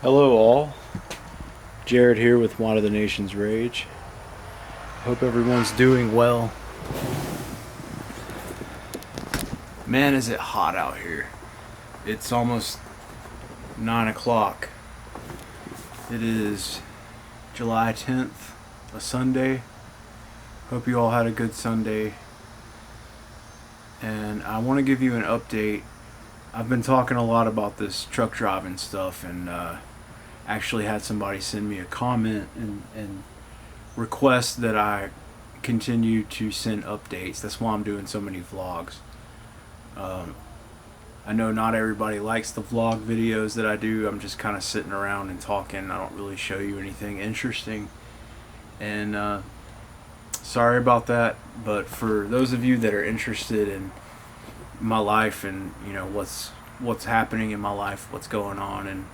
Hello all, Jared here with One of the Nation's Rage. Hope everyone's doing well. Man, is it hot out here. It's almost 9 o'clock. It is July 10th, a Sunday. Hope you all had a good Sunday. And I want to give you an update. I've been talking a lot about this truck driving stuff, and actually had somebody send me a comment and request that I continue to send updates. That's why I'm doing so many vlogs. I know not everybody likes the vlog videos that I do. I'm just kind of sitting around and talking. I don't really show you anything interesting. And sorry about that, but for those of you that are interested in my life and what's happening in my life, what's going on, and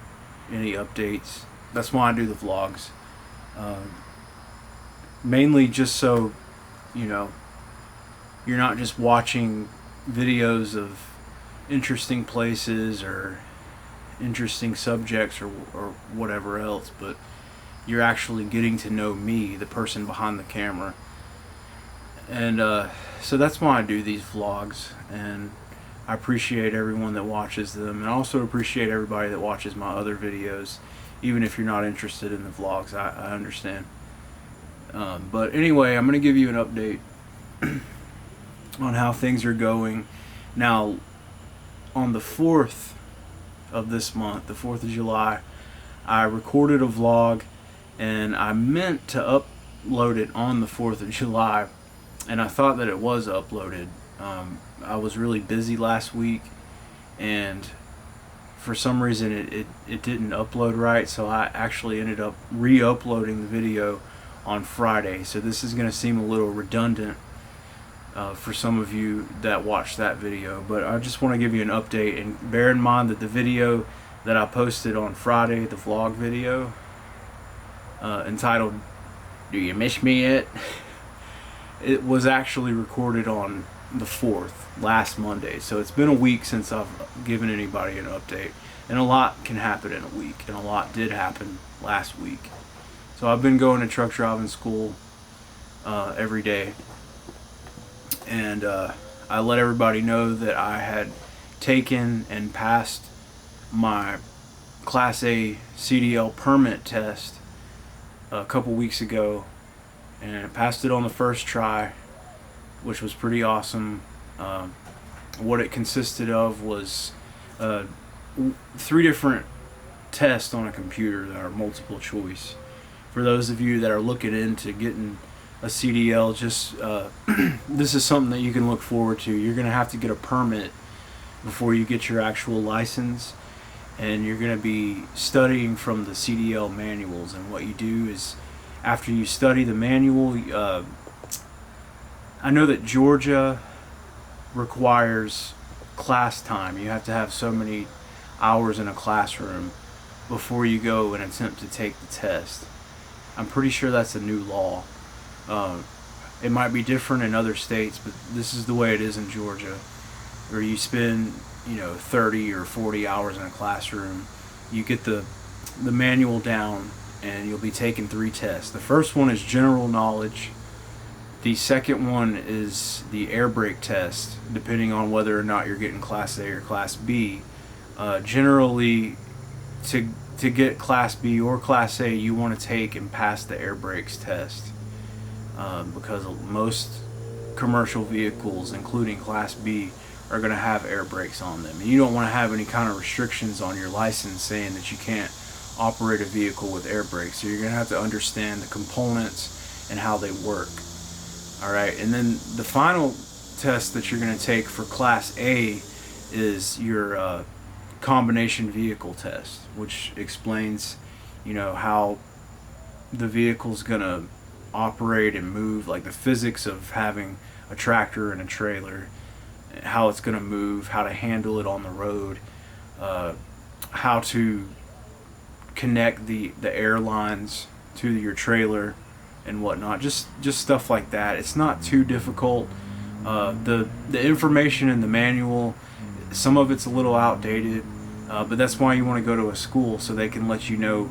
any updates, that's why I do the vlogs. Mainly just so you're not just watching videos of interesting places or interesting subjects or whatever else, but you're actually getting to know me, the person behind the camera. And so that's why I do these vlogs, and I appreciate everyone that watches them, and I also appreciate everybody that watches my other videos, even if you're not interested in the vlogs. I understand. But anyway, I'm going to give you an update on how things are going. Now, on the 4th of this month, the 4th of July, I recorded a vlog, and I meant to upload it on the 4th of July, and I thought that it was uploaded. I was really busy last week, and for some reason it didn't upload right, so I actually ended up re-uploading the video on Friday. So this is going to seem a little redundant for some of you that watched that video, but I just want to give you an update, and bear in mind that the video that I posted on Friday, the vlog video entitled "Do You Miss Me Yet?" it was actually recorded on the 4th, last Monday. So it's been a week since I've given anybody an update, and a lot can happen in a week, and a lot did happen last week. So I've been going to truck driving school every day, and I let everybody know that I had taken and passed my Class A CDL permit test a couple weeks ago, and I passed it on the first try, which was pretty awesome. What it consisted of was 3 different tests on a computer that are multiple choice. For those of you that are looking into getting a CDL, just this is something that you can look forward to. You're going to have to get a permit before you get your actual license, and you're going to be studying from the CDL manuals. And what you do is, after you study the manual, I know that Georgia requires class time. You have to have so many hours in a classroom before you go and attempt to take the test. I'm pretty sure that's a new law. It might be different in other states, but this is the way it is in Georgia, where you spend 30 or 40 hours in a classroom. You get the manual down, and you'll be taking 3 tests. The first one is general knowledge. The second one is the air brake test, depending on whether or not you're getting Class A or Class B. Generally, to get Class B or Class A, you want to take and pass the air brakes test, because most commercial vehicles, including Class B, are going to have air brakes on them. And you don't want to have any kind of restrictions on your license saying that you can't operate a vehicle with air brakes. So you're going to have to understand the components and how they work. Alright, and then the final test that you're going to take for Class A is your combination vehicle test, which explains how the vehicle's going to operate and move, like the physics of having a tractor and a trailer, how it's going to move, how to handle it on the road, how to connect the air lines to your trailer and whatnot, just stuff like that. It's not too difficult. The information in the manual, some of it's a little outdated, But that's why you want to go to a school, so they can let you know,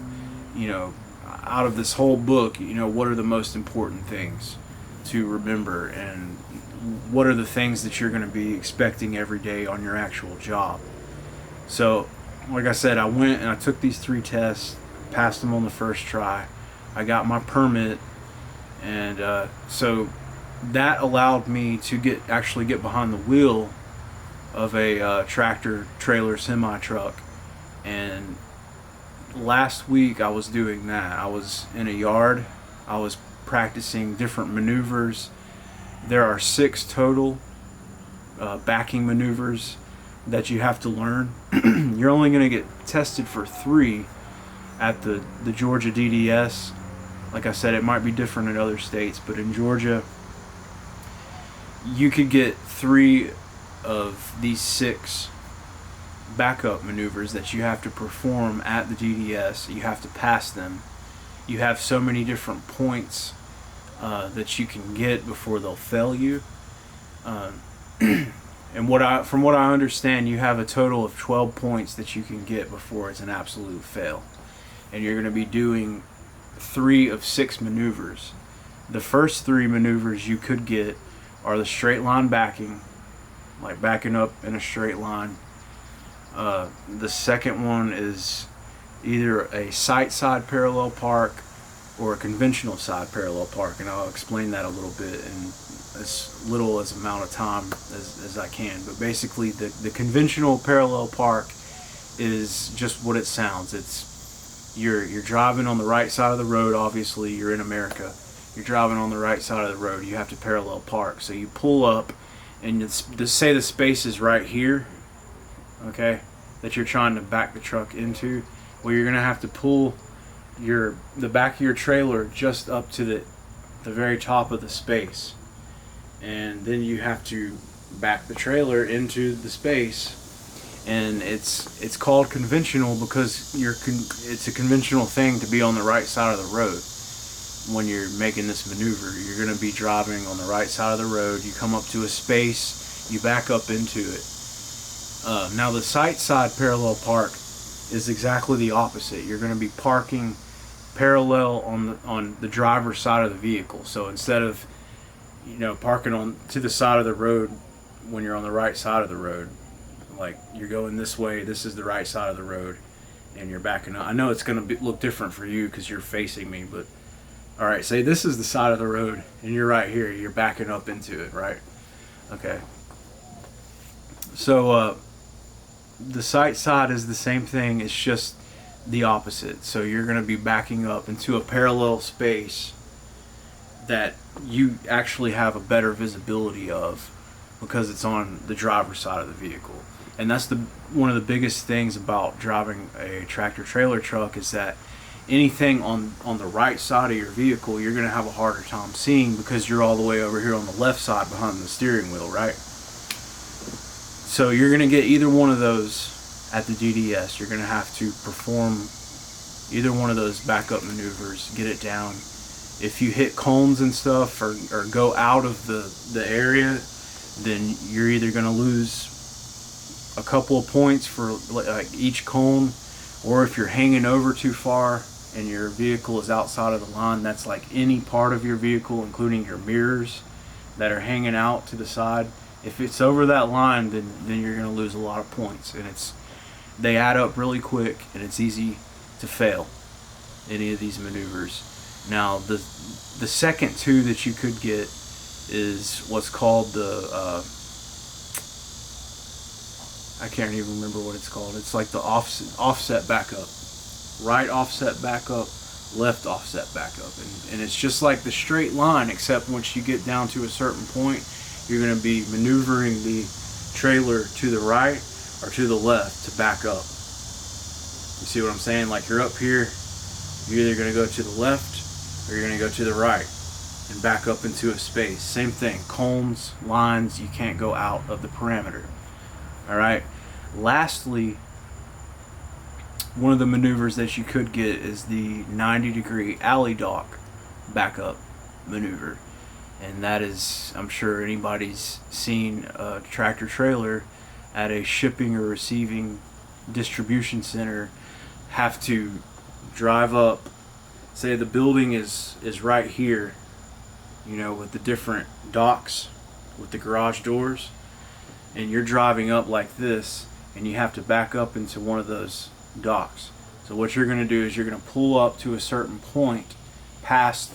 out of this whole book, what are the most important things to remember, and what are the things that you're going to be expecting every day on your actual job. So, like I said, I went and I took these 3 tests, passed them on the first try. I got my permit, and so that allowed me to actually get behind the wheel of a tractor trailer semi truck. And last week I was doing that. I was in a yard. I was practicing different maneuvers. There are 6 total backing maneuvers that you have to learn. You're only going to get tested for 3 at the Georgia DDS. Like I said, it might be different in other states, but in Georgia you could get 3 of these 6 backup maneuvers that you have to perform at the DDS. You have to pass them. You have so many different points that you can get before they'll fail you. And from what I understand, you have a total of 12 points that you can get before it's an absolute fail. And you're going to be doing 3 of 6 maneuvers. The first 3 maneuvers you could get are the straight line backing, like backing up in a straight line. The second one is either a side parallel park or a conventional side parallel park, and I'll explain that a little bit in as little as amount of time as I can. But basically the conventional parallel park is just what it sounds. It's you're driving on the right side of the road. Obviously you're in America, you're driving on the right side of the road, you have to parallel park. So you pull up, and just say the space is right here, okay, that you're trying to back the truck into. Well, you're gonna have to pull the back of your trailer just up to the very top of the space, and then you have to back the trailer into the space. And it's called conventional because it's a conventional thing to be on the right side of the road. When you're making this maneuver, you're going to be driving on the right side of the road. You come up to a space, you back up into it. Now the side parallel park is exactly the opposite. You're going to be parking parallel on the driver's side of the vehicle. So instead of parking on to the side of the road when you're on the right side of the road, like you're going this way, this is the right side of the road, and you're backing up. I know it's going to look different for you because you're facing me, but all right, say this is the side of the road and you're right here, you're backing up into it, right? Okay. So the side is the same thing, it's just the opposite. So you're going to be backing up into a parallel space that you actually have a better visibility of because it's on the driver's side of the vehicle. And that's one of the biggest things about driving a tractor trailer truck, is that anything on the right side of your vehicle you're going to have a harder time seeing because you're all the way over here on the left side behind the steering wheel, right? So you're going to get either one of those at the DDS. You're going to have to perform either one of those backup maneuvers, get it down. If you hit cones and stuff or go out of the area, then you're either going to lose a couple of points for like each cone, or if you're hanging over too far and your vehicle is outside of the line, that's like any part of your vehicle including your mirrors that are hanging out to the side. If it's over that line, then you're going to lose a lot of points, and they add up really quick, and it's easy to fail any of these maneuvers. Now the second 2 that you could get is what's called the I can't even remember what it's called. It's like the offset backup. Right offset backup, left offset backup. And it's just like the straight line, except once you get down to a certain point, you're going to be maneuvering the trailer to the right or to the left to back up. You see what I'm saying? Like you're up here, you're either going to go to the left or you're going to go to the right and back up into a space. Same thing, cones, lines, you can't go out of the parameter. Alright, lastly, one of the maneuvers that you could get is the 90-degree alley dock backup maneuver. And that is, I'm sure anybody's seen a tractor trailer at a shipping or receiving distribution center have to drive up. Say the building is right here, with the different docks, with the garage doors, and you're driving up like this, and you have to back up into one of those docks. So what you're going to do is you're going to pull up to a certain point past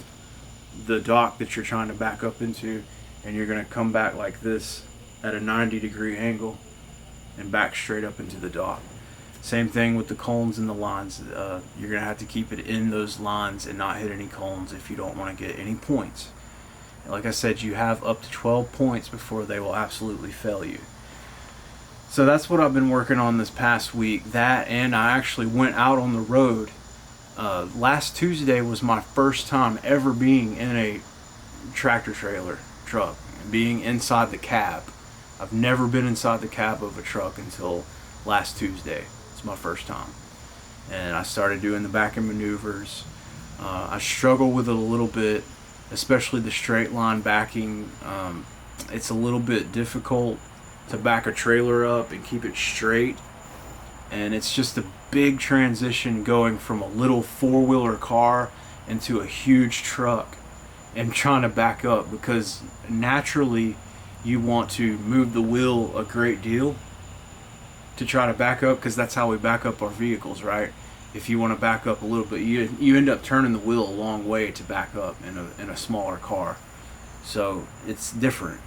the dock that you're trying to back up into, and you're going to come back like this at a 90-degree angle and back straight up into the dock. Same thing with the cones and the lines. You're going to have to keep it in those lines and not hit any cones if you don't want to get any points. Like I said, you have up to 12 points before they will absolutely fail you. So that's what I've been working on this past week. That, and I actually went out on the road. Last Tuesday was my first time ever being in a tractor trailer truck, being inside the cab. I've never been inside the cab of a truck until last Tuesday. It's my first time. And I started doing the back end maneuvers. I struggle with it a little bit, especially the straight line backing. It's a little bit difficult to back a trailer up and keep it straight. And it's just a big transition going from a little four-wheeler car into a huge truck and trying to back up, because naturally you want to move the wheel a great deal to try to back up, because that's how we back up our vehicles, right? If you want to back up a little bit, you end up turning the wheel a long way to back up in a smaller car. So it's different.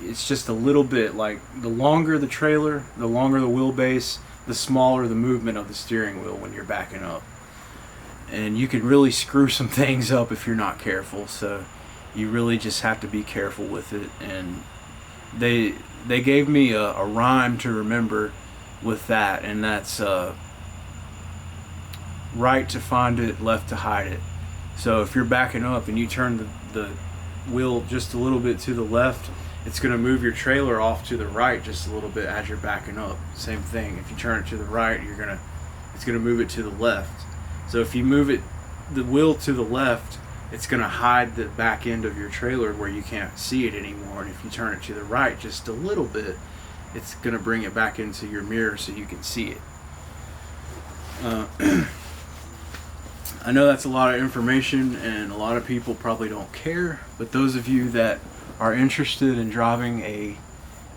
It's just a little bit like, the longer the trailer, the longer the wheelbase, the smaller the movement of the steering wheel when you're backing up. And you can really screw some things up if you're not careful. So you really just have to be careful with it. And they gave me a rhyme to remember with that, and that's right to find it, left to hide it. So if you're backing up and you turn the wheel just a little bit to the left, it's going to move your trailer off to the right just a little bit as you're backing up. Same thing, if you turn it to the right, it's going to move it to the left. So if you move the wheel to the left, it's going to hide the back end of your trailer where you can't see it anymore. And if you turn it to the right just a little bit, it's going to bring it back into your mirror so you can see it. I know that's a lot of information and a lot of people probably don't care, but those of you that are interested in driving a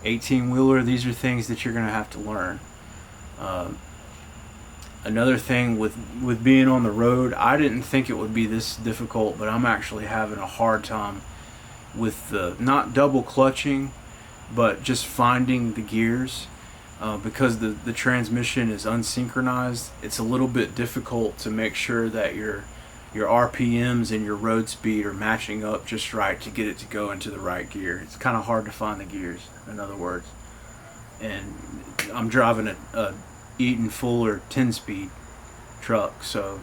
18-wheeler, these are things that you're going to have to learn. Another thing with being on the road, I didn't think it would be this difficult, but I'm actually having a hard time with not double clutching, but just finding the gears. Because the transmission is unsynchronized, it's a little bit difficult to make sure that your RPMs and your road speed are matching up just right to get it to go into the right gear. It's kind of hard to find the gears, in other words. And I'm driving a Eaton Fuller 10-speed truck, so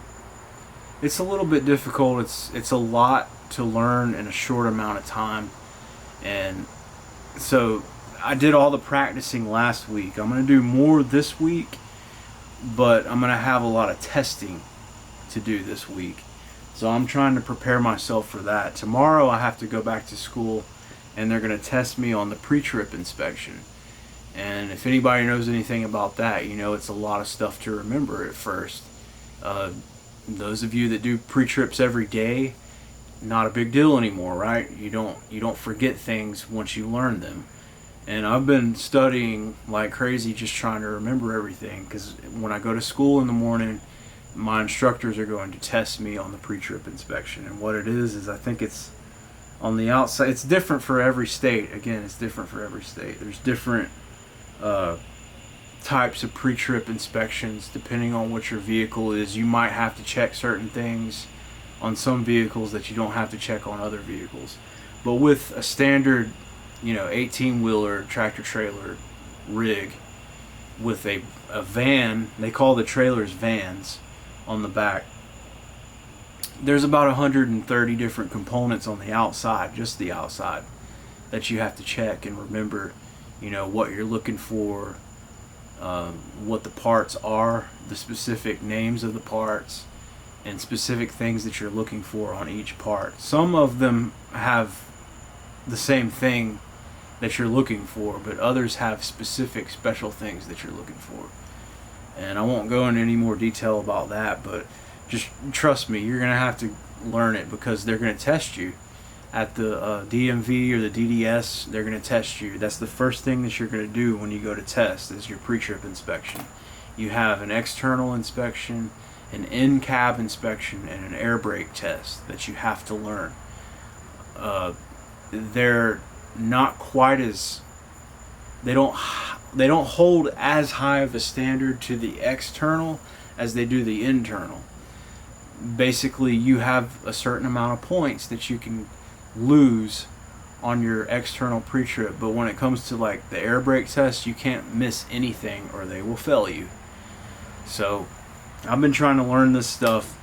it's a little bit difficult. It's a lot to learn in a short amount of time. And so I did all the practicing last week. I'm going to do more this week, but I'm going to have a lot of testing to do this week. So I'm trying to prepare myself for that. Tomorrow I have to go back to school, and they're going to test me on the pre-trip inspection. And if anybody knows anything about that, it's a lot of stuff to remember at first. Those of you that do pre-trips every day, not a big deal anymore, right? You don't forget things once you learn them. And I've been studying like crazy, just trying to remember everything, because when I go to school in the morning, my instructors are going to test me on the pre-trip inspection. And what it is I think it's on the outside. It's different for every state. Again, it's different for every state. There's different types of pre-trip inspections depending on what your vehicle is. You might have to check certain things on some vehicles that you don't have to check on other vehicles. But with a standard 18-wheeler tractor trailer rig with a van, they call the trailers vans on the back, there's about 130 different components on the outside, just the outside, that you have to check and remember, what you're looking for, what the parts are, the specific names of the parts, and specific things that you're looking for on each part. Some of them have the same thing that you're looking for, but others have specific special things that you're looking for. And I won't go into any more detail about that, but just trust me, you're going to have to learn it, because they're going to test you at the DMV or the DDS. They're going to test you. That's the first thing that you're going to do when you go to test, is your pre-trip inspection. You have an external inspection, an in-cab inspection, and an air brake test that you have to learn. They're not quite as, they don't hold as high of a standard to the external as they do the internal. Basically, you have a certain amount of points that you can lose on your external pre-trip, but when it comes to like the air brake test, you can't miss anything or they will fail you. So I've been trying to learn this stuff.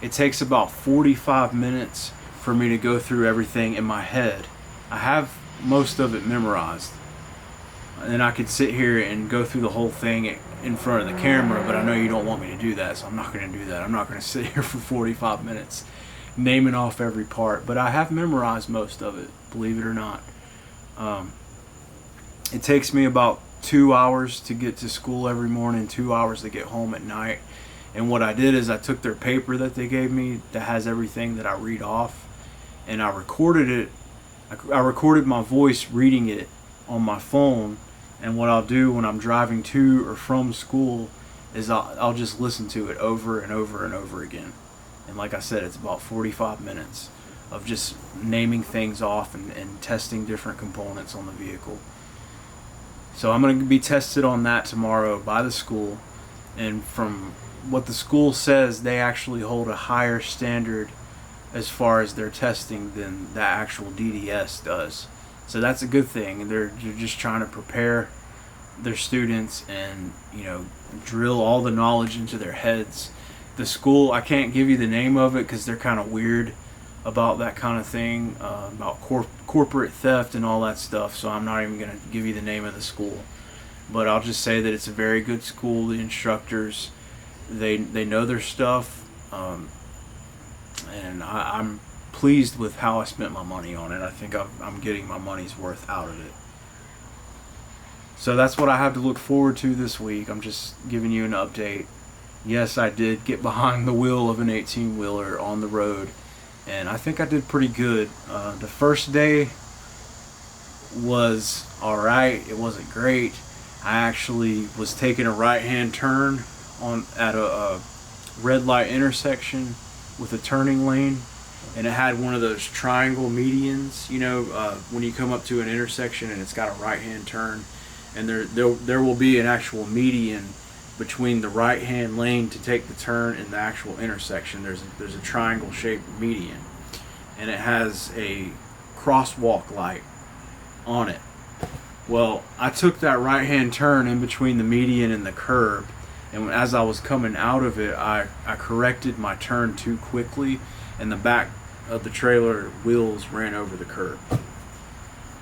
It takes about 45 minutes for me to go through everything in my head. I have most of it memorized, and then I could sit here and go through the whole thing in front of the camera, but I know you don't want me to do that, so I'm not going to do that. I'm not going to sit here for 45 minutes naming off every part, but I have memorized most of it, believe it or not. It takes me about 2 hours to get to school every morning, 2 hours to get home at night. And what I did is I took their paper that they gave me that has everything that I read off, and I recorded it. I recorded my voice reading it on my phone, and what I'll do when I'm driving to or from school is I'll just listen to it over and over and over again. And like I said, it's about 45 minutes of just naming things off and testing different components on the vehicle. So I'm going to be tested on that tomorrow by the school, and from what the school says, they actually hold a higher standard as far as their testing than the actual DDS does. So that's a good thing. They're just trying to prepare their students and, you know, drill all the knowledge into their heads. The school, I can't give you the name of it because they're kind of weird about that kind of thing, about corporate theft and all that stuff, so I'm not even going to give you the name of the school. But I'll just say that it's a very good school. The instructors, they know their stuff, and I'm pleased with how I spent my money on it. I think I'm getting my money's worth out of it. So that's what I have to look forward to this week. I'm just giving you an update. Yes, I did get behind the wheel of an 18-wheeler on the road, and I think I did pretty good. The first day was alright. It wasn't great. I actually was taking a right-hand turn at a red light intersection with a turning lane, and it had one of those triangle medians, you know, when you come up to an intersection and it's got a right-hand turn, and there will be an actual median between the right-hand lane to take the turn and the actual intersection. There's a triangle-shaped median, and it has a crosswalk light on it. Well, I took that right-hand turn in between the median and the curb, and as I was coming out of it, I corrected my turn too quickly, and the back of the trailer wheels ran over the curb,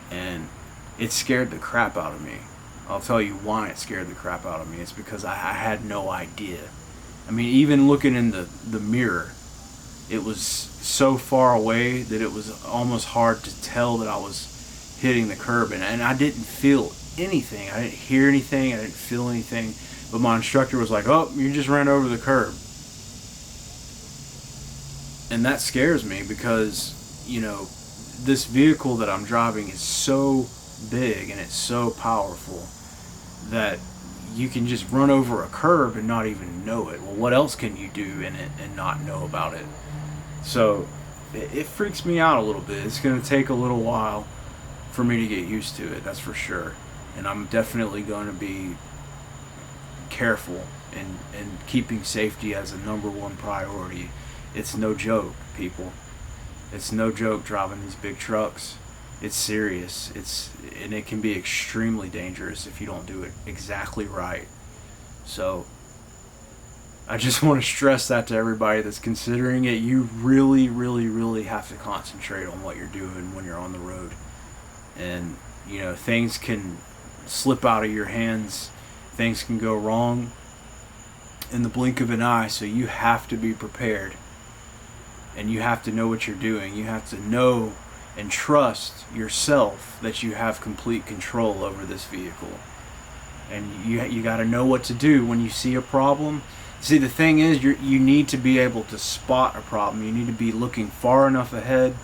and it scared the crap out of me. I'll tell you why it scared the crap out of me. It's because I had no idea. I mean, even looking in the mirror, it was so far away that it was almost hard to tell that I was hitting the curb, and I didn't feel anything. I didn't hear anything. I didn't feel anything. But my instructor was like, "Oh, you just ran over the curb." And that scares me because, you know, this vehicle that I'm driving is so big and it's so powerful that you can just run over a curb and not even know it. Well, what else can you do in it and not know about it? So it freaks me out a little bit. It's going to take a little while for me to get used to it, that's for sure. And I'm definitely going to be careful and keeping safety as a #1 priority. It's no joke, people. It's no joke driving these big trucks. It's serious. And it can be extremely dangerous if you don't do it exactly right. So I just want to stress that to everybody that's considering it. You really, really, really have to concentrate on what you're doing when you're on the road. And, you know, things can slip out of your hands. Things can go wrong in the blink of an eye. So you have to be prepared. And you have to know what you're doing. You have to know and trust yourself that you have complete control over this vehicle. and you got to know what to do when you see a problem. See, the thing is, you need to be able to spot a problem. You need to be looking far enough ahead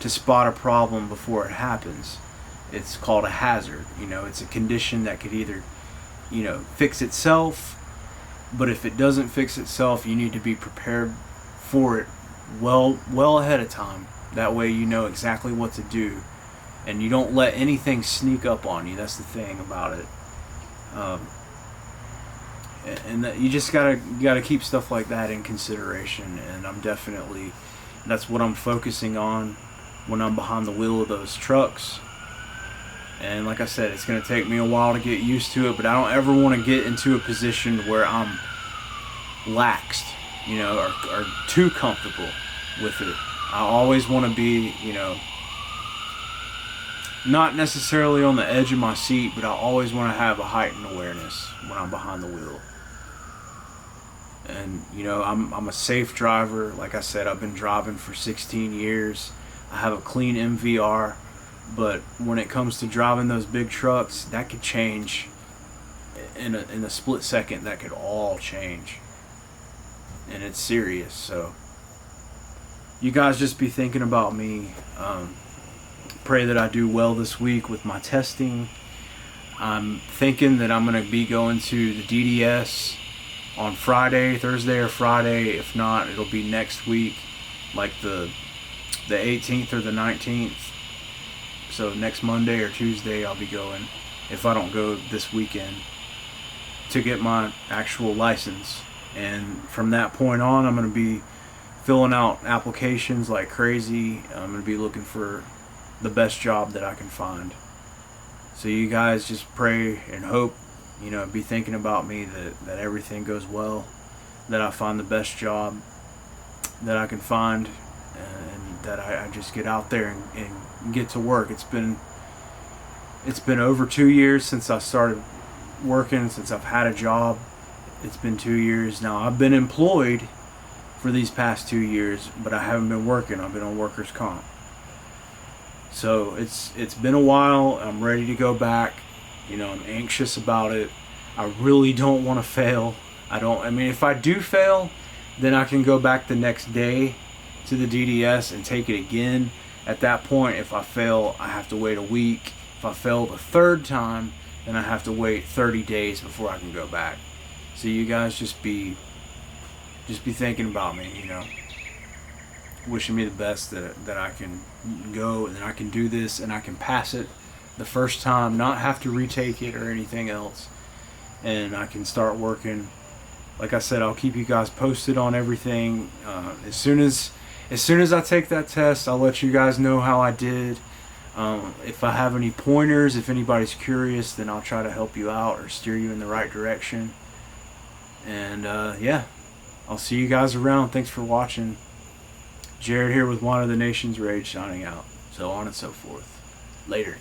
to spot a problem before it happens. It's called a hazard. It's a condition that could either, fix itself, but if it doesn't fix itself, you need to be prepared for it well ahead of time. That way you know exactly what to do, and you don't let anything sneak up on you. That's the thing about it. And that you just gotta keep stuff like that in consideration. And that's what I'm focusing on when I'm behind the wheel of those trucks. And like I said, it's gonna take me a while to get used to it, but I don't ever want to get into a position where I'm laxed, or too comfortable with it. I always want to be, not necessarily on the edge of my seat, but I always want to have a heightened awareness when I'm behind the wheel. And I'm a safe driver. Like I said, I've been driving for 16 years. I have a clean MVR, but when it comes to driving those big trucks, that could change in a split second. That could all change, and it's serious. So you guys just be thinking about me. Pray that I do well this week with my testing. I'm thinking that I'm going to be going to the DDS on Thursday or Friday. If not, it'll be next week, like the 18th or the 19th. So next Monday or Tuesday I'll be going, if I don't go this weekend, to get my actual license. And from that point on, I'm going to be filling out applications like crazy. I'm going to be looking for the best job that I can find. So you guys just pray and hope, be thinking about me, that everything goes well, that I find the best job that I can find, and that I just get out there and get to work. It's been over 2 years since I started working, since I've had a job. It's been 2 years now. I've been employed for these past 2 years, but I haven't been working. I've been on workers' comp. So it's been a while. I'm ready to go back. I'm anxious about it. I really don't want to fail. If I do fail, then I can go back the next day to the DDS and take it again. At that point, if I fail, I have to wait a week. If I fail the third time, then I have to wait 30 days before I can go back. So you guys just be thinking about me, wishing me the best, that I can go and I can do this and I can pass it the first time, not have to retake it or anything else, and I can start working. Like I said, I'll keep you guys posted on everything. As soon as I take that test, I'll let you guys know how I did. If I have any pointers, if anybody's curious, then I'll try to help you out or steer you in the right direction. And I'll see you guys around. Thanks for watching. Jared here with One of the Nation's Rage, signing out. So on and so forth. Later.